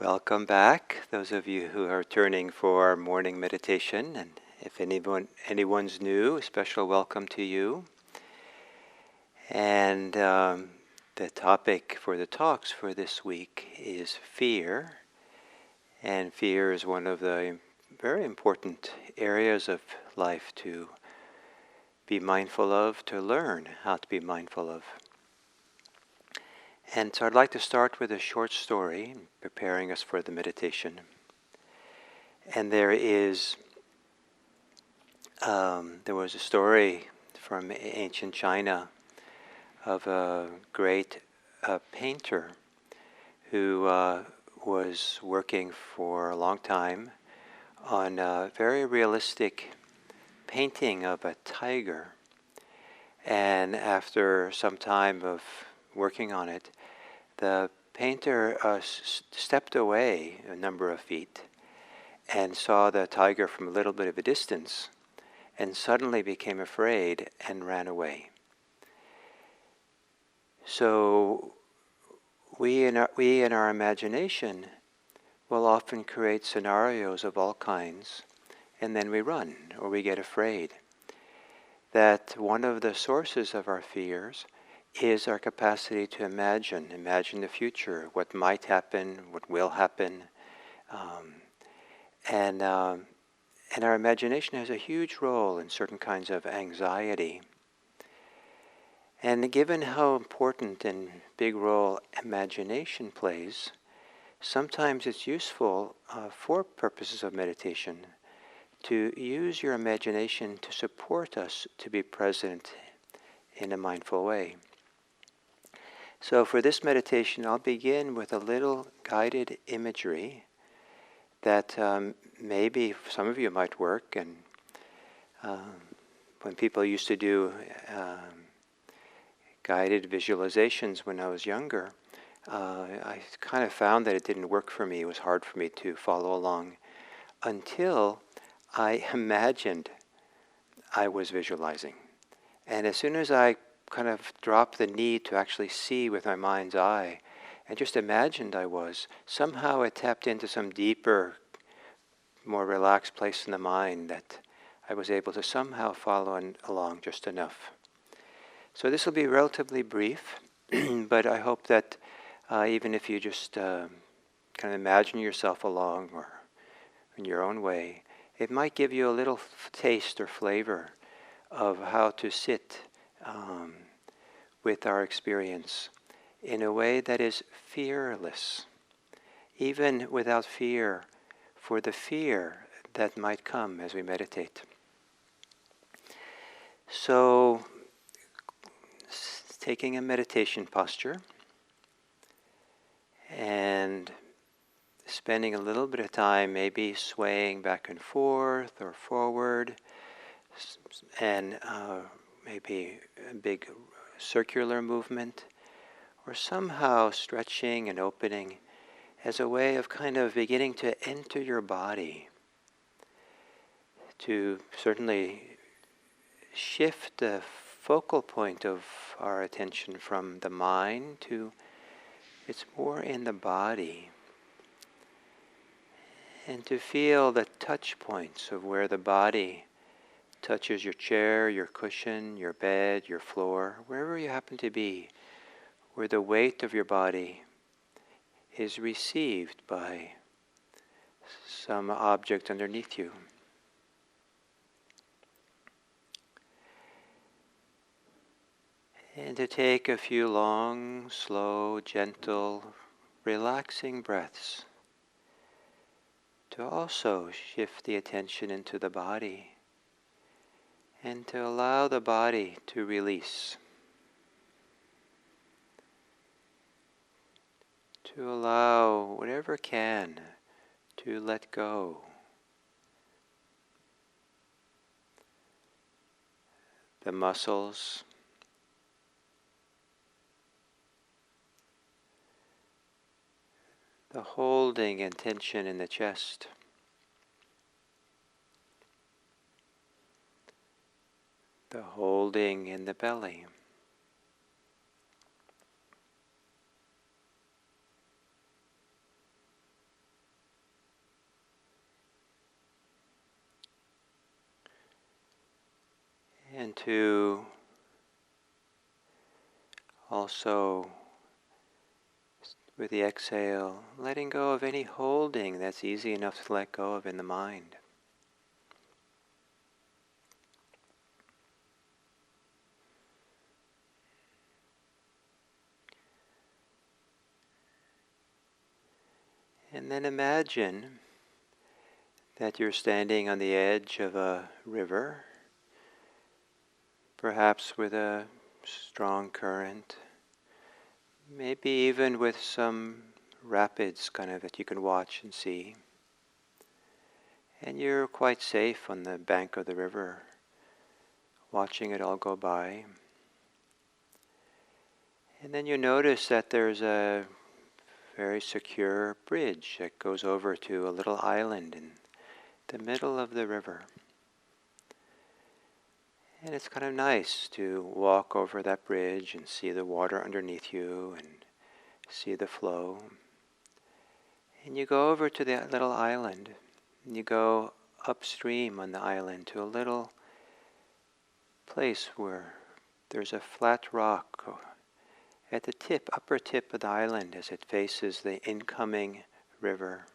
Welcome back, those of you who are turning for morning meditation. And if anyone's new, a special welcome to you. And the topic for the talks for this week is fear. And fear is one of the very important areas of life to be mindful of, to learn how to be mindful of. And so I'd like to start with a short story, preparing us for the meditation. And there was a story from ancient China of a great painter who was working for a long time on a very realistic painting of a tiger. And after some time of working on it, the painter stepped away a number of feet and saw the tiger from a little bit of a distance, and suddenly became afraid and ran away. So we in our imagination will often create scenarios of all kinds, and then we run or we get afraid. That one of the sources of our fears is our capacity to imagine the future, what might happen, what will happen. And our imagination has a huge role in certain kinds of anxiety. And given how important and big role imagination plays, sometimes it's useful for purposes of meditation to use your imagination to support us to be present in a mindful way. So for this meditation, I'll begin with a little guided imagery that maybe some of you might work. And when people used to do guided visualizations when I was younger, I kind of found that it didn't work for me. It was hard for me to follow along until I imagined I was visualizing. And as soon as I kind of dropped the need to actually see with my mind's eye and just imagined I was, somehow it tapped into some deeper, more relaxed place in the mind that I was able to somehow follow along just enough. So this will be relatively brief, but I hope that even if you just kind of imagine yourself along or in your own way, it might give you a little taste or flavor of how to sit with our experience in a way that is fearless, even without fear for the fear that might come as we meditate. So, taking a meditation posture and spending a little bit of time maybe swaying back and forth or forward, and maybe a big circular movement, or somehow stretching and opening as a way of kind of beginning to enter your body, to certainly shift the focal point of our attention from the mind to it's more in the body, and to feel the touch points of where the body touches your chair, your cushion, your bed, your floor, wherever you happen to be, where the weight of your body is received by some object underneath you. And to take a few long, slow, gentle, relaxing breaths to also shift the attention into the body and to allow the body to release, to allow whatever can to let go. The muscles, the holding and tension in the chest, the holding in the belly. And to also, with the exhale, letting go of any holding that's easy enough to let go of in the mind. And then imagine that you're standing on the edge of a river, perhaps with a strong current, maybe even with some rapids kind of that you can watch and see. And you're quite safe on the bank of the river, watching it all go by. And then you notice that there's a very secure bridge that goes over to a little island in the middle of the river. And it's kind of nice to walk over that bridge and see the water underneath you and see the flow. And you go over to that little island, and you go upstream on the island to a little place where there's a flat rock at the upper tip of the island as it faces the incoming river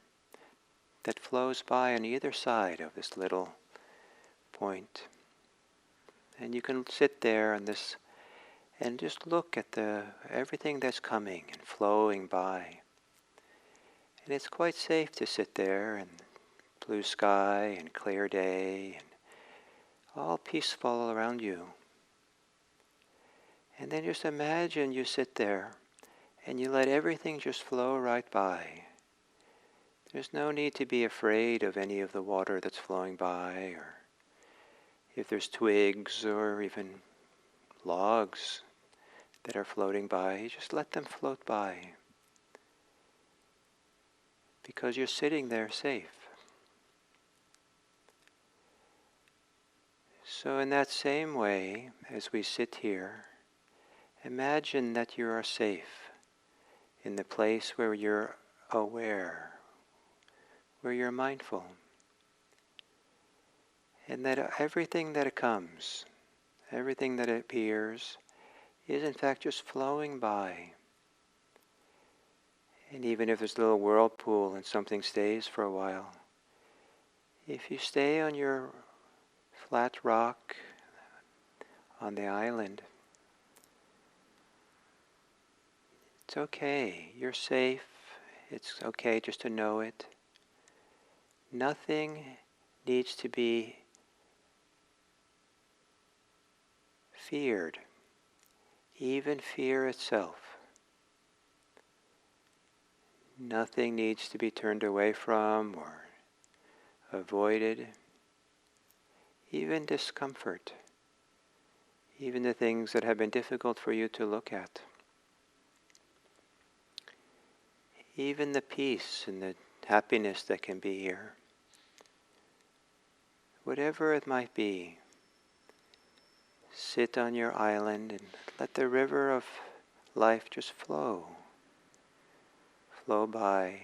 that flows by on either side of this little point. And you can sit there on this and just look at everything that's coming and flowing by. And it's quite safe to sit there in blue sky and clear day and all peaceful all around you. And then just imagine you sit there and you let everything just flow right by. There's no need to be afraid of any of the water that's flowing by, or if there's twigs or even logs that are floating by, you just let them float by. Because you're sitting there safe. So in that same way, as we sit here, imagine that you are safe in the place where you're aware, where you're mindful. And that everything that comes, everything that appears, is in fact just flowing by. And even if there's a little whirlpool and something stays for a while, if you stay on your flat rock on the island, it's okay. You're safe. It's okay just to know it. Nothing needs to be feared, even fear itself. Nothing needs to be turned away from or avoided. Even discomfort, even the things that have been difficult for you to look at. Even the peace and the happiness that can be here. Whatever it might be, sit on your island and let the river of life just flow by.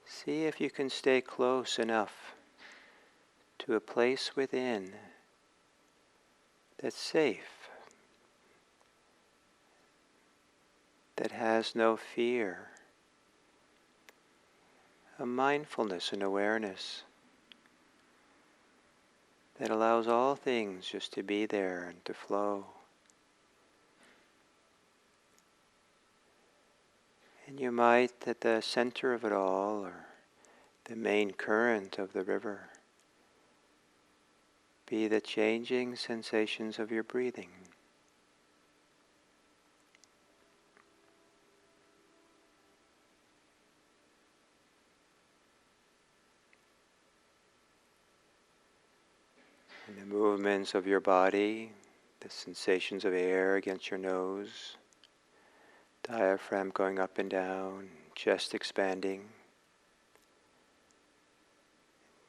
See if you can stay close enough to a place within that's safe, that has no fear, a mindfulness and awareness that allows all things just to be there and to flow. And you might, at the center of it all, or the main current of the river, be the changing sensations of your breathing. And the movements of your body, the sensations of air against your nose, diaphragm going up and down, chest expanding.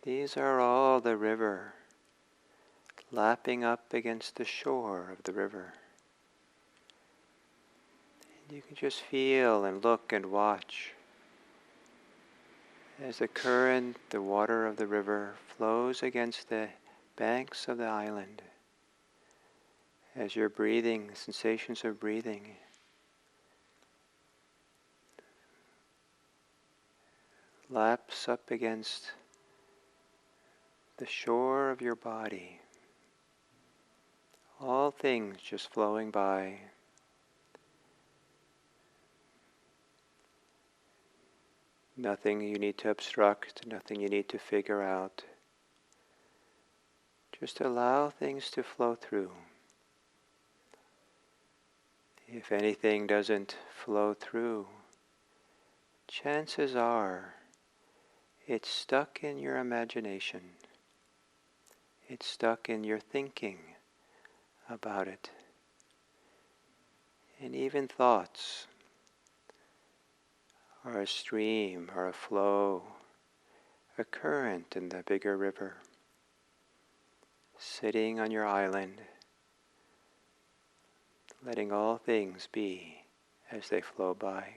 These are all the river lapping up against the shore of the river. And you can just feel and look and watch as the current, the water of the river, flows against the banks of the island. As you're breathing, the sensations of breathing laps up against the shore of your body. All things just flowing by. Nothing you need to obstruct, nothing you need to figure out. Just allow things to flow through. If anything doesn't flow through, chances are it's stuck in your imagination. It's stuck in your thinking about it. And even thoughts are a stream or a flow, a current in the bigger river, sitting on your island, letting all things be as they flow by.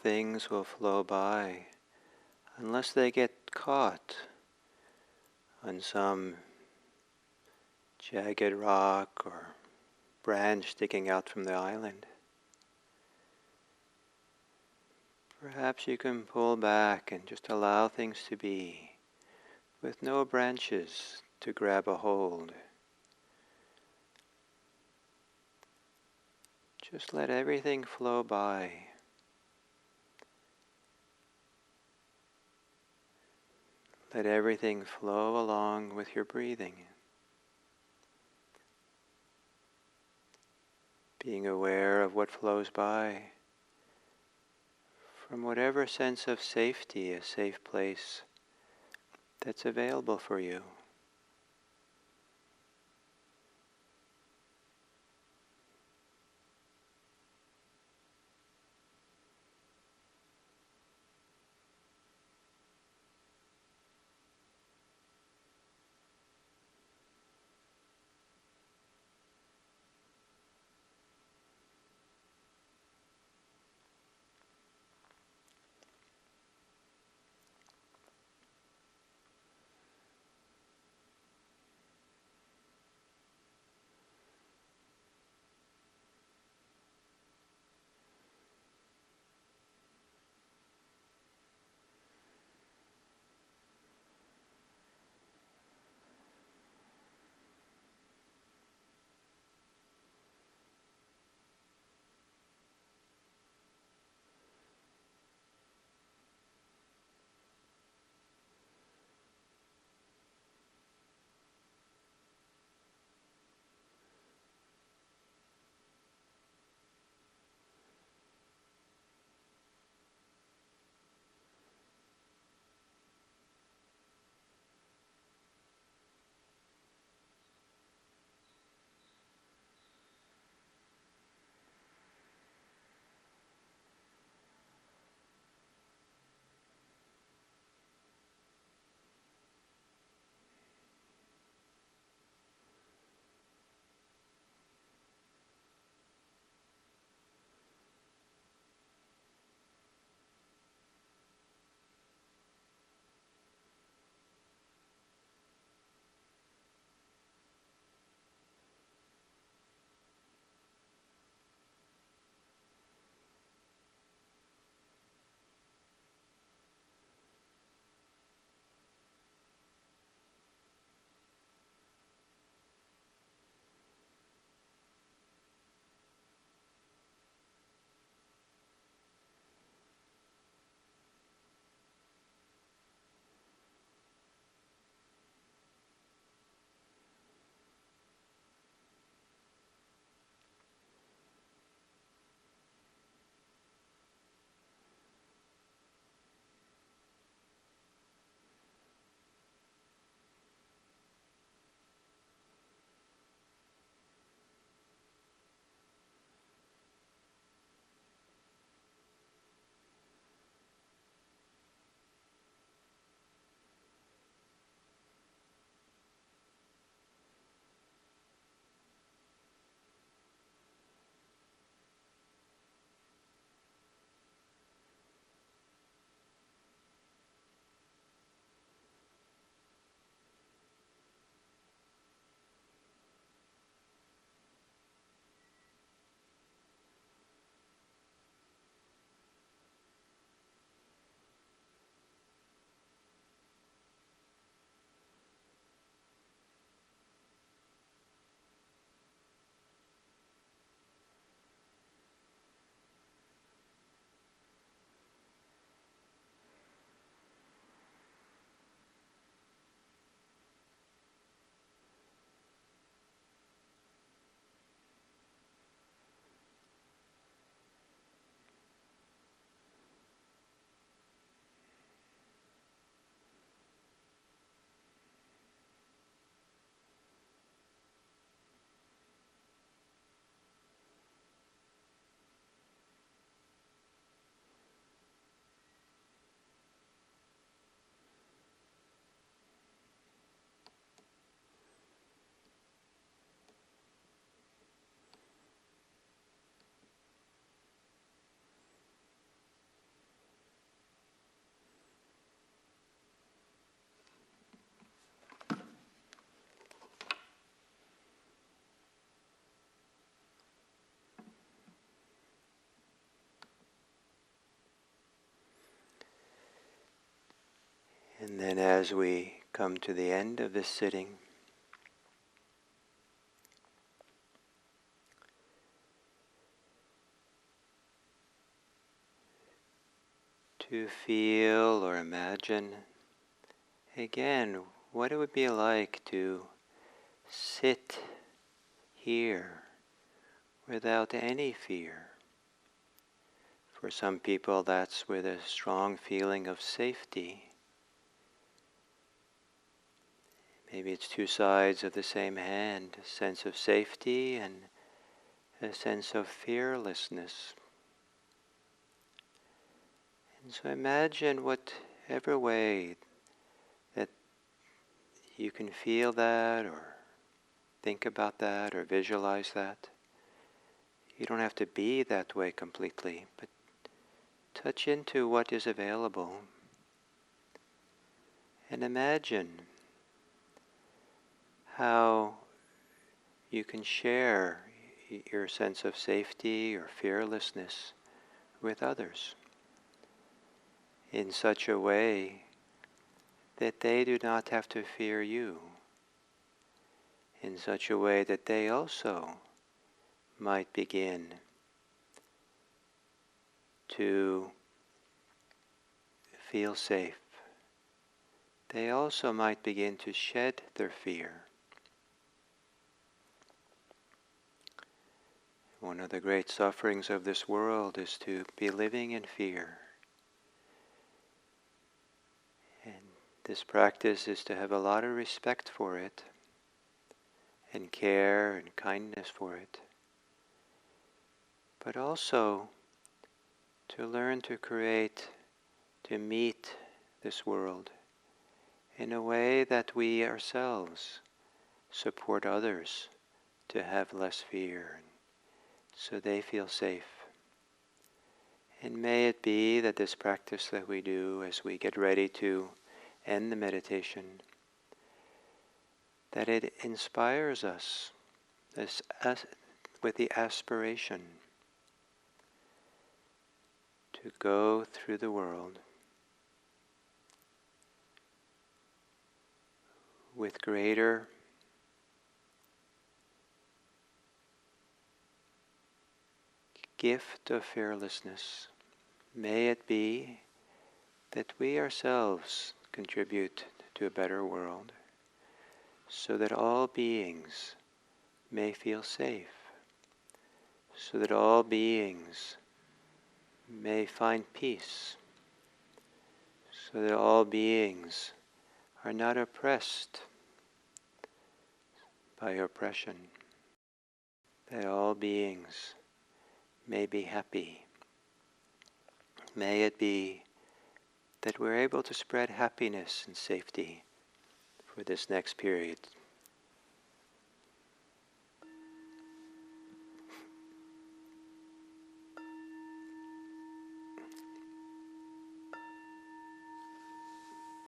things will flow by unless they get caught on some jagged rock or branch sticking out from the island. Perhaps you can pull back and just allow things to be, with no branches to grab a hold. Just let everything flow by. Let everything flow along with your breathing. Being aware of what flows by from whatever sense of safety, a safe place that's available for you. And then as we come to the end of this sitting, to feel or imagine again what it would be like to sit here without any fear. For some people, that's with a strong feeling of safety. Maybe it's two sides of the same hand, a sense of safety and a sense of fearlessness. And so imagine whatever way that you can feel that or think about that or visualize that. You don't have to be that way completely, but touch into what is available. And imagine how you can share your sense of safety or fearlessness with others in such a way that they do not have to fear you, in such a way that they also might begin to feel safe. They also might begin to shed their fear. One of the great sufferings of this world is to be living in fear. And this practice is to have a lot of respect for it, and care and kindness for it, but also to learn to meet this world in a way that we ourselves support others to have less fear, so they feel safe. And may it be that this practice that we do as we get ready to end the meditation, that it inspires us with the aspiration to go through the world with greater gift of fearlessness. May it be that we ourselves contribute to a better world, so that all beings may feel safe, so that all beings may find peace, so that all beings are not oppressed by oppression, that all beings may be happy. May it be that we're able to spread happiness and safety for this next period.